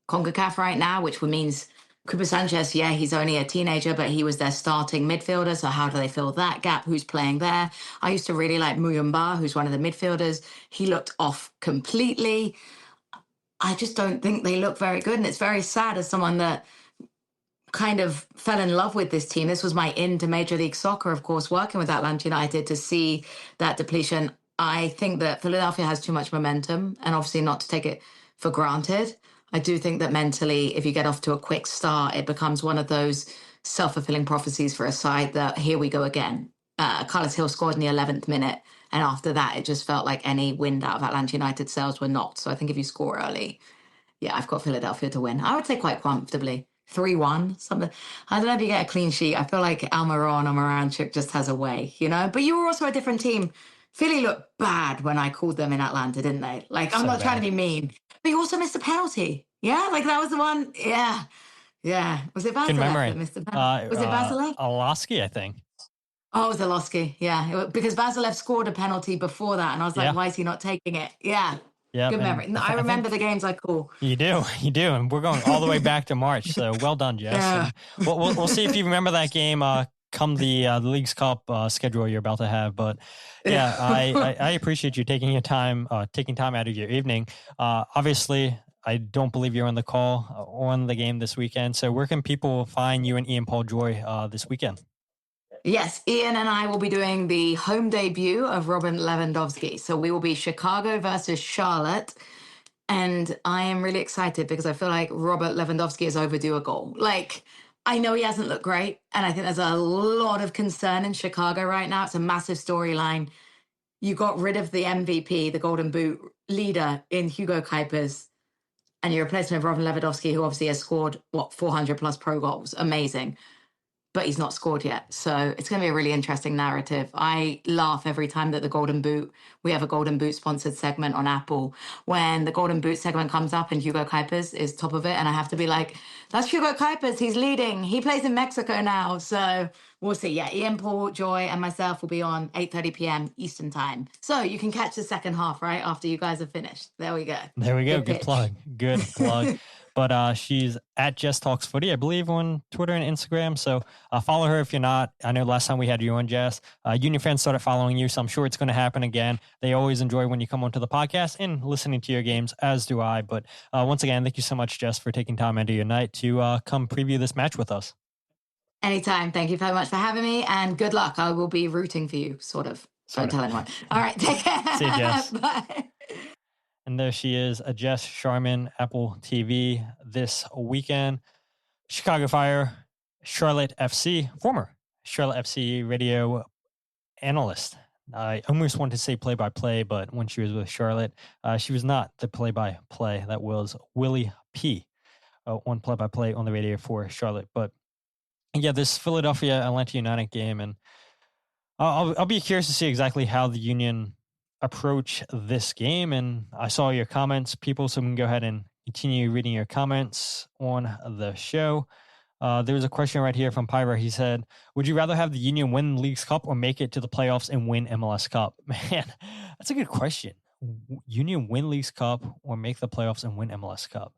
CONCACAF right now, which means Cooper Sanchez, yeah, he's only a teenager, but he was their starting midfielder. So how do they fill that gap? Who's playing there? I used to really like Muyumba, who's one of the midfielders. He looked off completely. I just don't think they look very good. And it's very sad as someone that kind of fell in love with this team. This was my into Major League Soccer, of course, working with Atlanta United, to see that depletion. I think that Philadelphia has too much momentum, and obviously not to take it for granted. I do think that mentally, if you get off to a quick start, it becomes one of those self-fulfilling prophecies for a side that here we go again. Carlos Hill scored in the 11th minute. And after that, it just felt like any wind out of Atlanta United sails were knocked. So I think if you score early, yeah, I've got Philadelphia to win. I would say quite comfortably. 3-1, something. I don't know if you get a clean sheet. I feel like Almiron or Moranchuk just has a way, you know? But you were also a different team. Philly looked bad when I called them in Atlanta, didn't they? Like, I'm not trying to be mean. But you also missed a penalty. Yeah, like that was the one. Yeah. Was it Vasilev that missed the penalty? Was it Vasilev? Oloski, I think. Oh, it was Oloski. Yeah, because Vasilev scored a penalty before that, and I was like, why is he not taking it? Yeah. Good memory. I remember the games I call. You do, and we're going all the way back to March. So well done, Jess. Yeah. We'll see if you remember that game. Come the Leagues Cup schedule you're about to have, but yeah, I appreciate you taking time out of your evening. Obviously, I don't believe you're on the call on the game this weekend. So where can people find you and Ian Paul Joy this weekend? Yes, Ian and I will be doing the home debut of Robert Lewandowski. So we will be Chicago versus Charlotte. And I am really excited because I feel like Robert Lewandowski is overdue a goal. Like, I know he hasn't looked great. And I think there's a lot of concern in Chicago right now. It's a massive storyline. You got rid of the MVP, the Golden Boot leader in Hugo Kuipers, and you replaced him with Robert Lewandowski, who obviously has scored, 400 plus pro goals. Amazing. But he's not scored yet. So it's going to be a really interesting narrative. I laugh every time that the Golden Boot, we have a Golden Boot sponsored segment on Apple. When the Golden Boot segment comes up and Hugo Kuipers is top of it, and I have to be like, that's Hugo Kuipers. He's leading. He plays in Mexico now. So we'll see. Yeah, Ian, Paul, Joy, and myself will be on 8:30 p.m. Eastern time. So you can catch the second half, right, after you guys have finished. There we go. Good plug. Good plug. But she's at Jess Talks Footy, I believe, on Twitter and Instagram. So follow her if you're not. I know last time we had you on, Jess, Union fans started following you, so I'm sure it's going to happen again. They always enjoy when you come onto the podcast and listening to your games, as do I. But once again, thank you so much, Jess, for taking time out of your night to come preview this match with us. Anytime. Thank you very much for having me, and good luck. I will be rooting for you, sort of. Don't tell anyone. All right, take care. See you, Jess. Bye. And there she is, Jess Charman, Apple TV this weekend. Chicago Fire, Charlotte FC, former Charlotte FC radio analyst. I almost wanted to say play-by-play, but when she was with Charlotte, she was not the play-by-play. That was Willie P. On play-by-play on the radio for Charlotte. But yeah, this Philadelphia Atlanta United game, and I'll be curious to see exactly how the Union approach this game. And I saw your comments, people, so we can go ahead and continue reading your comments on the show. There was a question right here from Pyra. He said, would you rather have the Union win Leagues Cup or make it to the playoffs and win MLS Cup? Man, that's a good question. Union win Leagues Cup or make the playoffs and win MLS Cup?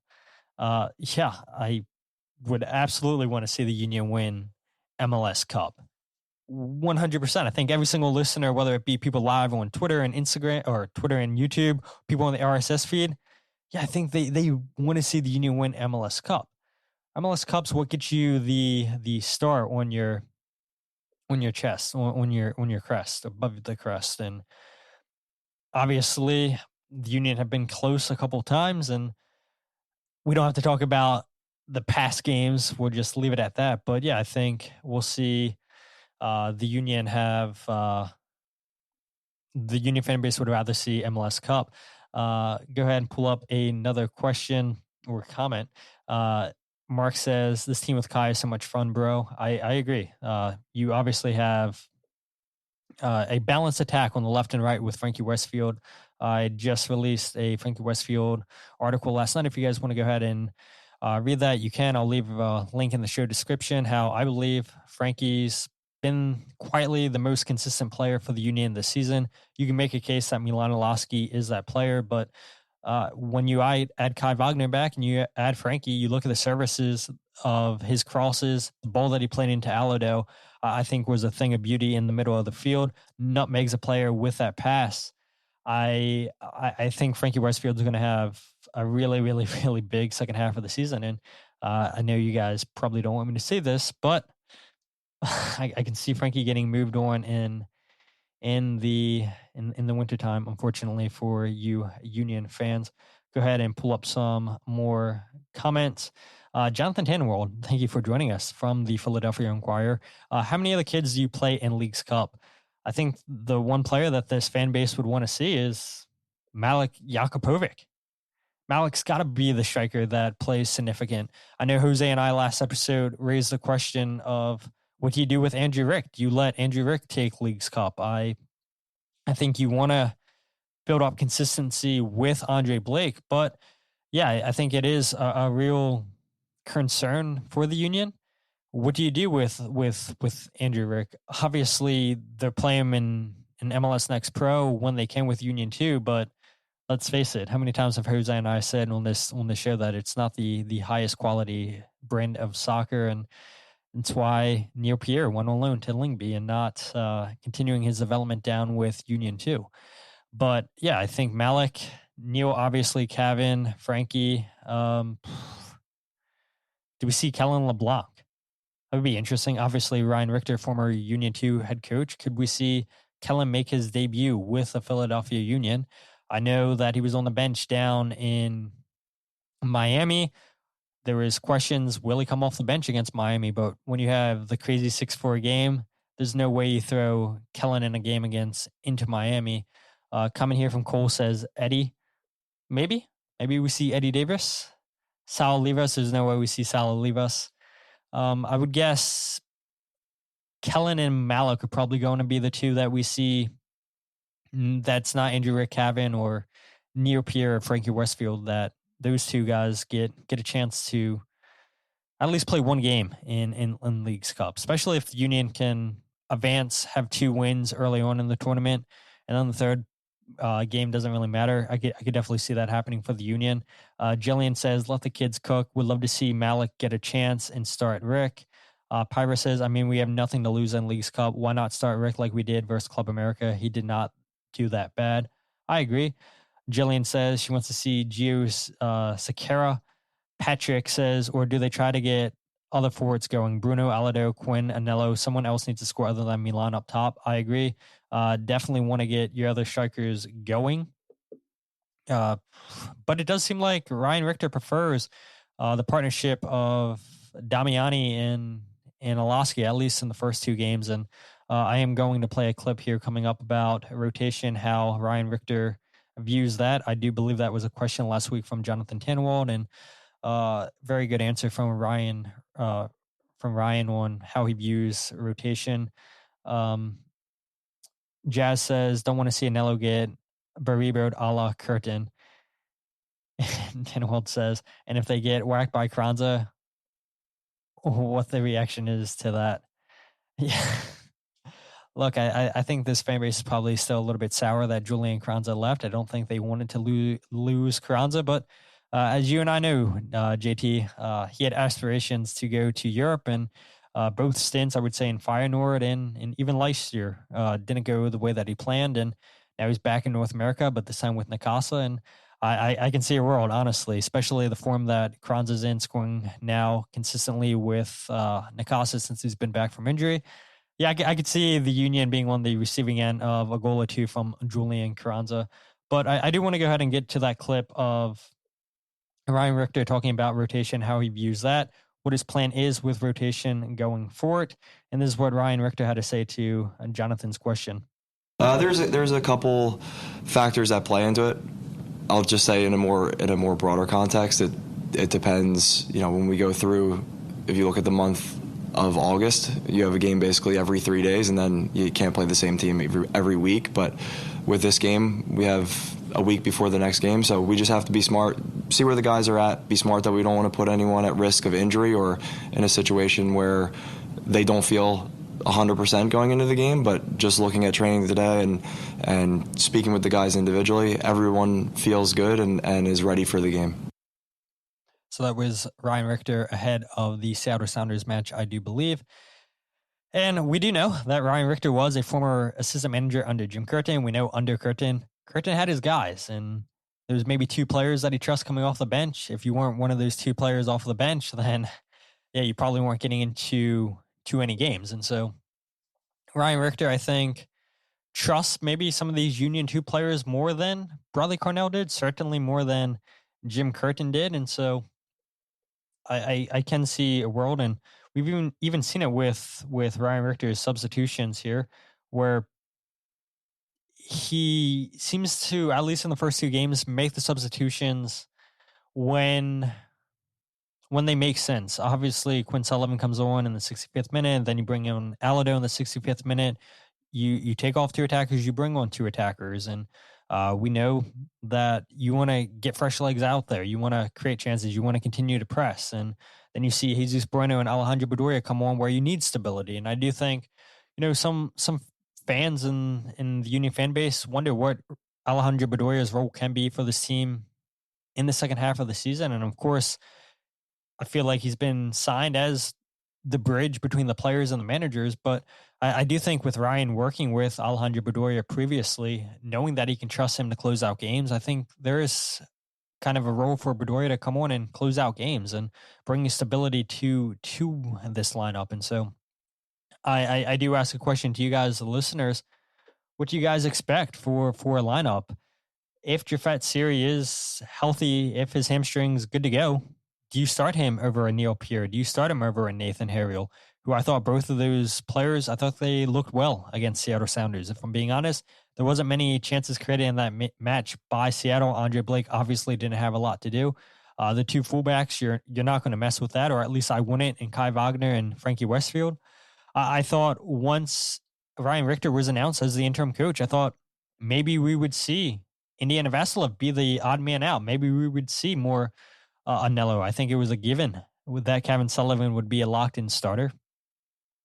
Yeah, I would absolutely want to see the Union win MLS Cup. 100%. I think every single listener, whether it be people live on Twitter and Instagram or Twitter and YouTube, people on the RSS feed, yeah, I think they want to see the Union win MLS Cup. MLS Cups, what gets you the star on your chest, on your crest, above the crest? And obviously, the Union have been close a couple of times, and we don't have to talk about the past games. We'll just leave it at that. But yeah, I think we'll see the Union have the Union fan base would rather see MLS Cup. Go ahead and pull up another question or comment. Mark says, this team with Kai is so much fun, bro. I agree. You obviously have a balanced attack on the left and right with Frankie Westfield. I just released a Frankie Westfield article last night. If you guys want to go ahead and read that, you can. I'll leave a link in the show description. How I believe Frankie's been quietly the most consistent player for the Union this season. You can make a case that Milan Olaski is that player, but when you add Kai Wagner back and you add Frankie, you look at the services of his crosses, the ball that he played into Alado, I think was a thing of beauty in the middle of the field. Nutmegs a player with that pass. I think Frankie Westfield is going to have a really, really, really big second half of the season. And I know you guys probably don't want me to say this, but I can see Frankie getting moved on in the wintertime, unfortunately for you Union fans. Go ahead and pull up some more comments. Jonathan Tannenwald, thank you for joining us from the Philadelphia Inquirer. How many other kids do you play in Leagues Cup? I think the one player that this fan base would want to see is Malik Jakupovic. Malik's got to be the striker that plays significant. I know Jose and I last episode raised the question of what do you do with Andrew Rick? Do you let Andrew Rick take Leagues Cup? I think you want to build up consistency with Andre Blake, but yeah, I think it is a real concern for the Union. What do you do with Andrew Rick? Obviously, they're playing him in MLS Next Pro when they can with Union too, but let's face it, how many times have Jose and I said on this show that it's not the highest quality brand of soccer, and it's why Neil Pierre went on loan to Lyngby and not continuing his development down with Union 2. But yeah, I think Malik, Neil, obviously, Kevin, Frankie. Do we see Kellen LeBlanc? That would be interesting. Obviously, Ryan Richter, former Union 2 head coach. Could we see Kellen make his debut with the Philadelphia Union? I know that he was on the bench down in Miami. There was questions, will he come off the bench against Miami? But when you have the crazy 6-4 game, there's no way you throw Kellen in a game into Miami. Coming here from Cole says, Eddie, maybe we see Eddie Davis. Sal Livas, there's no way we see Sal Livas. I would guess Kellen and Malik are probably going to be the two that we see. That's not Andrew Rick Cavan or Neil Pierre or Frankie Westfield, that those two guys get a chance to at least play one game in Leagues Cup, especially if the Union can advance, have 2 wins early on in the tournament, and then the third game doesn't really matter. I could definitely see that happening for the Union. Jillian says, let the kids cook. Would love to see Malik get a chance and start Rick. Pyra says, I mean, we have nothing to lose in Leagues Cup. Why not start Rick like we did versus Club America? He did not do that bad. I agree. Jillian says she wants to see Gio Sakara. Patrick says, or do they try to get other forwards going? Bruno, Alado, Quinn, Anello. Someone else needs to score other than Milan up top. I agree. Definitely want to get your other strikers going. But it does seem like Ryan Richter prefers the partnership of Damiani and Olaski, at least in the first 2 games. And I am going to play a clip here coming up about rotation, how Ryan Richter views that. I do believe that was a question last week from Jonathan Tannenwald, and very good answer from Ryan on how he views rotation. Jazz says, don't want to see Anello get Bariboed a la Curtin. And Tannenwald says, and if they get whacked by Kranza, what the reaction is to that. Yeah. Look, I think this fan base is probably still a little bit sour that Julian Kranza left. I don't think they wanted to lose Kranza, but as you and I know, JT, he had aspirations to go to Europe, and both stints, I would say, in Feyenoord and even Leicester didn't go the way that he planned, and now he's back in North America, but this time with Nakasa. And I can see a world, honestly, especially the form that Kranza's in, scoring now consistently with Nakasa since he's been back from injury. Yeah, I could see the Union being on the receiving end of a goal or two from Julian Carranza. But I do want to go ahead and get to that clip of Ryan Richter talking about rotation, how he views that, what his plan is with rotation going forward. And this is what Ryan Richter had to say to Jonathan's question. There's a couple factors that play into it. I'll just say in a more broader context, it depends. When we go through, if you look at the month of August, you have a game basically every 3 days, and then you can't play the same team every week. But with this game, we have a week before the next game, so we just have to be smart, see where the guys are at, be smart that we don't want to put anyone at risk of injury or in a situation where they don't feel 100% going into the game. But just looking at training today and speaking with the guys individually, everyone feels good and is ready for the game. So that was Ryan Richter ahead of the Seattle Sounders match, I do believe. And we do know that Ryan Richter was a former assistant manager under Jim Curtin. We know under Curtin had his guys, and there's maybe two players that he trusts coming off the bench. If you weren't one of those two players off the bench, then yeah, you probably weren't getting into too many games. And so Ryan Richter, I think, trusts maybe some of these Union 2 players more than Bradley Cornell did, certainly more than Jim Curtin did. And so I can see a world, and we've even seen it with Ryan Richter's substitutions here, where he seems to, at least in the first 2 games, make the substitutions when they make sense. Obviously, Quinn Sullivan comes on in the 65th minute, then you bring in Alado in the 65th minute. You take off 2 attackers, you bring on 2 attackers, and we know that you want to get fresh legs out there. You want to create chances. You want to continue to press. And then you see Jesus Bueno and Alejandro Bedoya come on where you need stability. And I do think, some fans in the Union fan base wonder what Alejandro Bedoya's role can be for this team in the second half of the season. And of course, I feel like he's been signed as the bridge between the players and the managers, but I do think with Ryan working with Alejandro Bedoya previously, knowing that he can trust him to close out games, I think there is kind of a role for Bedoya to come on and close out games and bring stability to this lineup. And so I do ask a question to you guys, the listeners. What do you guys expect for a lineup? If Jafet Siri is healthy, if his hamstring's good to go, do you start him over a Neil Peart? Do you start him over a Nathan Harriel, who I thought both of those players, I thought they looked well against Seattle Sounders. If I'm being honest, there wasn't many chances created in that match by Seattle. Andre Blake obviously didn't have a lot to do. The 2 fullbacks, you're not going to mess with that, or at least I wouldn't, in Kai Wagner and Frankie Westfield. I thought once Ryan Richter was announced as the interim coach, I thought maybe we would see Indiana Vasilov be the odd man out. Maybe we would see more Anello. I think it was a given with that Kevin Sullivan would be a locked-in starter.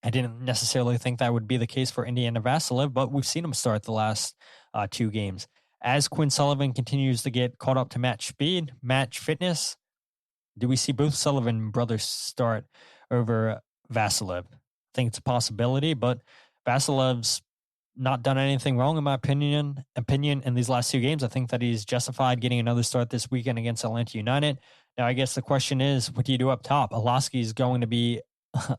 I didn't necessarily think that would be the case for Indiana Vasilov, but we've seen him start the last 2 games. As Quinn Sullivan continues to get caught up to match speed, match fitness, do we see both Sullivan brothers start over Vasilov? I think it's a possibility, but Vasilov's not done anything wrong, in my opinion in these last 2 games. I think that he's justified getting another start this weekend against Atlanta United. Now, I guess the question is, what do you do up top? Alaski is going to be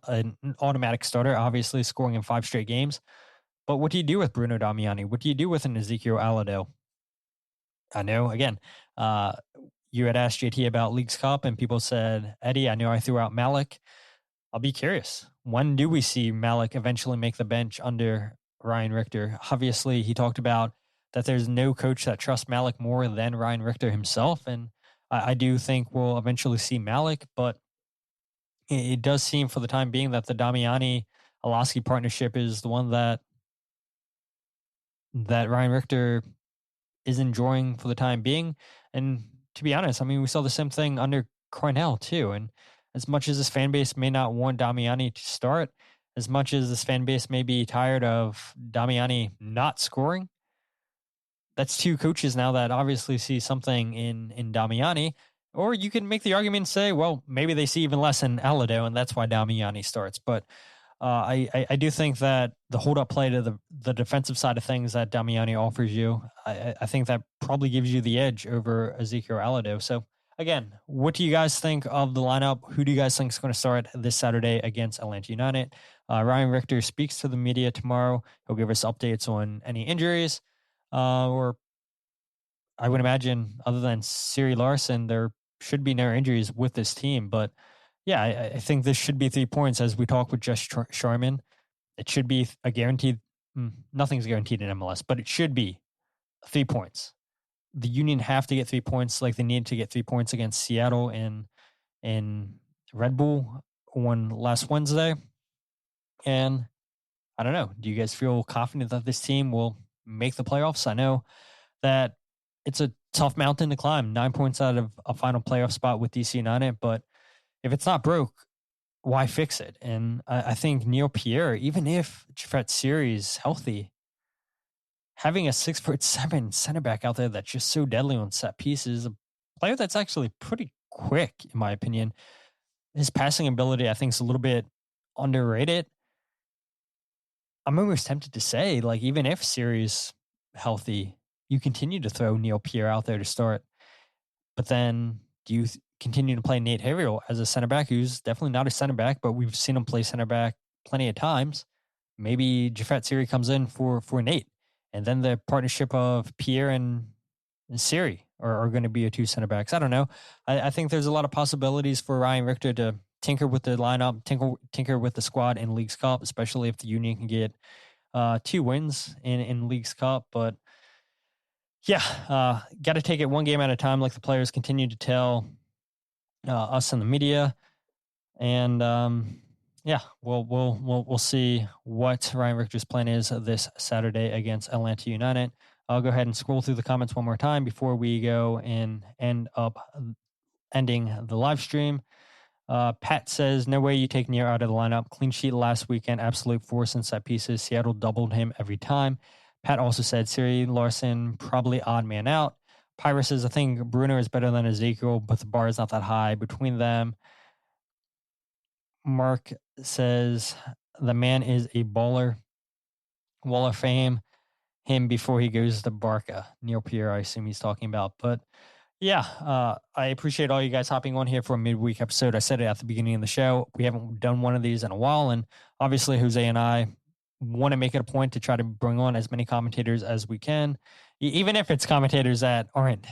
an automatic starter, obviously scoring in 5 straight games. But what do you do with Bruno Damiani? What do you do with an Ezekiel Alado? I know, again, you had asked JT about Leagues Cup, and people said, Eddie, I know I threw out Malik. I'll be curious. When do we see Malik eventually make the bench under Ryan Richter? Obviously, he talked about that there's no coach that trusts Malik more than Ryan Richter himself, and I do think we'll eventually see Malik, but it does seem for the time being that the Damiani-Alaski partnership is the one that Ryan Richter is enjoying for the time being. And to be honest, I mean, we saw the same thing under Cornell too. And as much as this fan base may not want Damiani to start, as much as this fan base may be tired of Damiani not scoring, that's 2 coaches now that obviously see something in Damiani. Or you can make the argument and say, well, maybe they see even less in Alado, and that's why Damiani starts. But I do think that the hold-up play to the defensive side of things that Damiani offers you, I think that probably gives you the edge over Ezekiel Alado. So again, what do you guys think of the lineup? Who do you guys think is going to start this Saturday against Atlanta United? Ryan Richter speaks to the media tomorrow. He'll give us updates on any injuries, or I would imagine other than Siri Larson, there should be no injuries with this team. But yeah, I think this should be 3 points as we talk with Jessica Charman. It should be a guaranteed, nothing's guaranteed in MLS, but it should be 3 points. The Union have to get 3 points like they need to get 3 points against Seattle and Red Bull on last Wednesday. And I don't know, do you guys feel confident that this team will make the playoffs? I know that it's a tough mountain to climb, 9 points out of a final playoff spot with DC United, but if it's not broke, why fix it? And I think Neil Pierre, even if Jafet Siri is healthy, having a 6'7" center back out there that's just so deadly on set pieces, a player that's actually pretty quick, in my opinion. His passing ability, I think, is a little bit underrated. I'm almost tempted to say, like, even if Siri's healthy, you continue to throw Neil Pierre out there to start. But then do you continue to play Nate Harriel as a center back, who's definitely not a center back, but we've seen him play center back plenty of times? Maybe Jafet Siri comes in for Nate. And then the partnership of Pierre and Siri are going to be your two center backs. I don't know. I think there's a lot of possibilities for Ryan Richter to tinker with the lineup, tinker with the squad in Leagues Cup, especially if the Union can get 2 wins in Leagues Cup. But yeah, got to take it one game at a time, like the players continue to tell us in the media. And yeah, we'll see what Ryan Richter's plan is this Saturday against Atlanta United. I'll go ahead and scroll through the comments one more time before we go and end up ending the live stream. Pat says, no way you take Near out of the lineup. Clean sheet last weekend, absolute force in set pieces. Seattle doubled him every time. Pat also said, Siri Larson, probably odd man out. Pyra says, I think Bruno is better than Ezekiel, but the bar is not that high between them. Mark says, the man is a baller. Wall of Fame him before he goes to Barca. Neil Pierre, I assume he's talking about. But yeah, I appreciate all you guys hopping on here for a midweek episode. I said it at the beginning of the show. We haven't done one of these in a while, and obviously Jose and I want to make it a point to try to bring on as many commentators as we can, even if it's commentators that aren't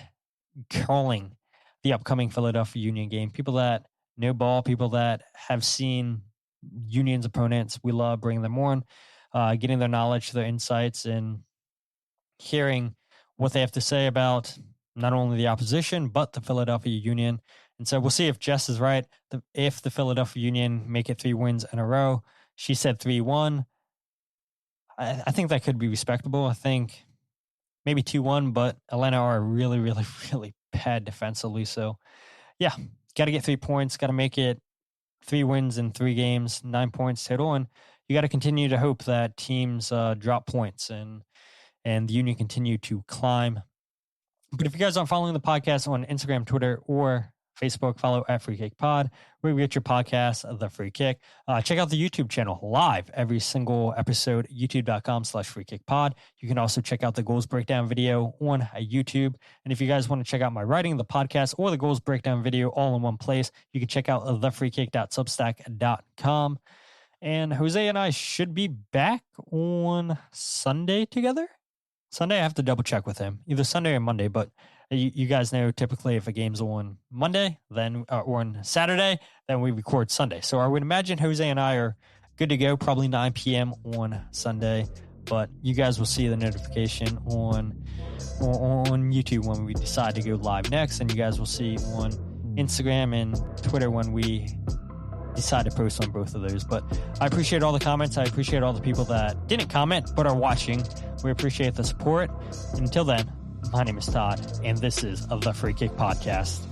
calling the upcoming Philadelphia Union game. People that know ball, people that have seen Union's opponents. We love bringing them on, getting their knowledge, their insights, and hearing what they have to say about not only the opposition, but the Philadelphia Union. And so we'll see if Jess is right. If the Philadelphia Union make it 3 wins in a row, she said 3-1. I think that could be respectable. I think maybe 2-1, but Atlanta are really, really, really bad defensively. So yeah, got to get 3 points, got to make it 3 wins in 3 games, 9 points total. And you got to continue to hope that teams drop points and the Union continue to climb. But if you guys aren't following the podcast on Instagram, Twitter, or Facebook, follow at Free Kick Pod, where we get your podcast, The Free Kick. Check out the YouTube channel live every single episode, youtube.com/Free Kick Pod. You can also check out the goals breakdown video on YouTube. And if you guys want to check out my writing, the podcast, or the goals breakdown video all in one place, you can check out thefreekick.substack.com. And Jose and I should be back on Sunday together. Sunday, I have to double check with him, either Sunday or Monday, but you guys know typically if a game's on Monday, then or on Saturday, then we record Sunday. So I would imagine Jose and I are good to go, probably 9 p.m. on Sunday, but you guys will see the notification on YouTube when we decide to go live next, and you guys will see on Instagram and Twitter when we decide to post on both of those. But I appreciate all the comments. I appreciate all the people that didn't comment but are watching. We appreciate the support. And until then, my name is Todd, and this is the Free Kick Podcast.